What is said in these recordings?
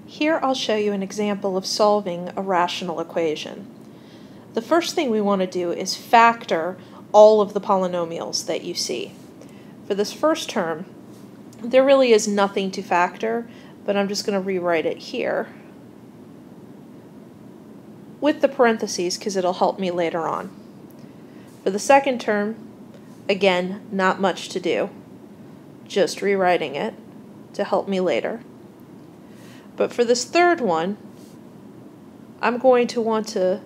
Here I'll show you an example of solving a rational equation. The first thing we want to do is factor all of the polynomials that you see. For this first term, there really is nothing to factor, but I'm just going to rewrite it here with the parentheses because it'll help me later on. For the second term, again, not much to do, just rewriting it to help me later. But for this third one, I'm going to want to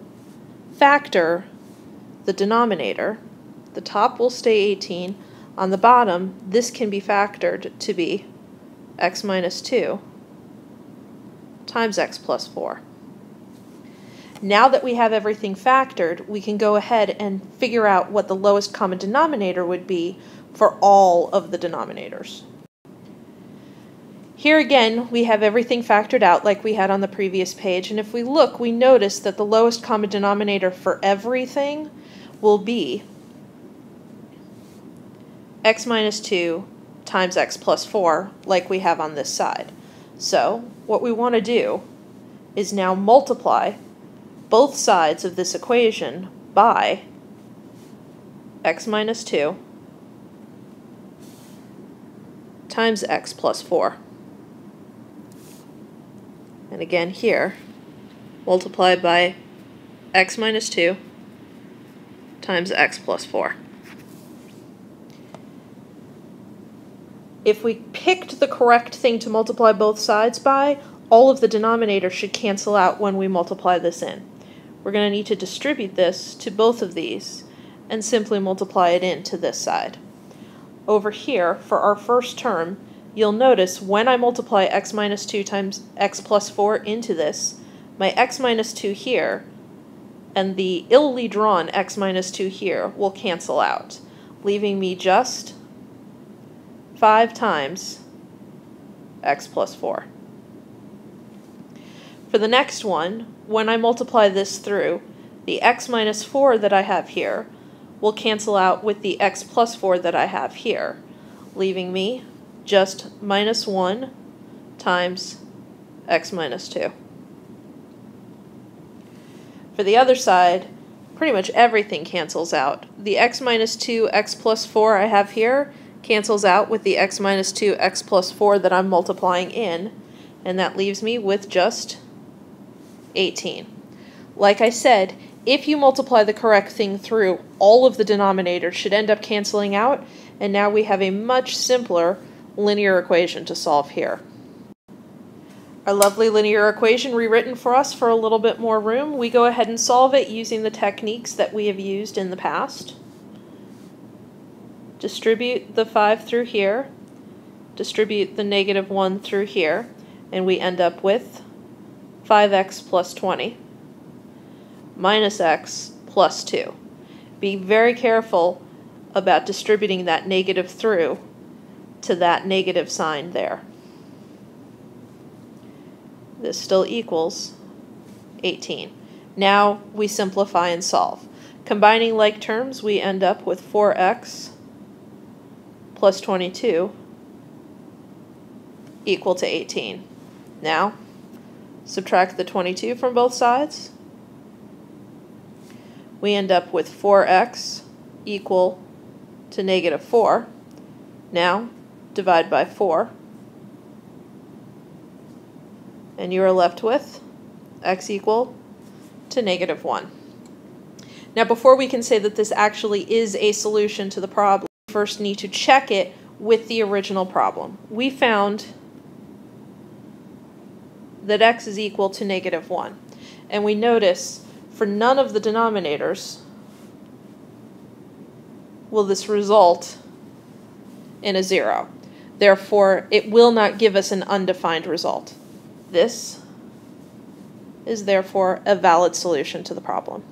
factor the denominator. The top will stay 18. On the bottom, this can be factored to be x minus 2 times x plus 4. Now that we have everything factored, we can go ahead and figure out what the lowest common denominator would be for all of the denominators. Here again, we have everything factored out like we had on the previous page, and if we look, we notice that the lowest common denominator for everything will be x minus 2 times x plus 4, like we have on this side. So, what we want to do is now multiply both sides of this equation by x minus 2 times x plus 4. And again here, multiply by x minus 2 times x plus 4. If we picked the correct thing to multiply both sides by, all of the denominators should cancel out when we multiply this in. We're going to need to distribute this to both of these and simply multiply it into this side. Over here, for our first term, you'll notice when I multiply x minus 2 times x plus 4 into this, my x minus 2 here and the illy drawn x minus 2 here will cancel out, leaving me just 5 times x plus 4. For the next one, when I multiply this through, the x minus 4 that I have here will cancel out with the x plus 4 that I have here, leaving me just minus 1 times x minus 2. For the other side, pretty much everything cancels out. The x minus 2 x plus 4 I have here cancels out with the x minus 2 x plus 4 that I'm multiplying in, and that leaves me with just 18. Like I said, if you multiply the correct thing through, all of the denominators should end up canceling out, and now we have a much simpler linear equation to solve here. Our lovely linear equation rewritten for us for a little bit more room. We go ahead and solve it using the techniques that we have used in the past. Distribute the 5 through here, distribute the negative 1 through here, and we end up with 5x plus 20 minus x plus 2. Be very careful about distributing that negative through to that negative sign there. This still equals 18. Now we simplify and solve. Combining like terms, we end up with 4x plus 22 equal to 18. Now, subtract the 22 from both sides. We end up with 4x equal to negative 4. Now, divide by 4. And you are left with x equal to negative 1. Now, before we can say that this actually is a solution to the problem, we first need to check it with the original problem. We found that x is equal to negative 1. And we notice for none of the denominators will this result in a 0. Therefore, it will not give us an undefined result. This is therefore a valid solution to the problem.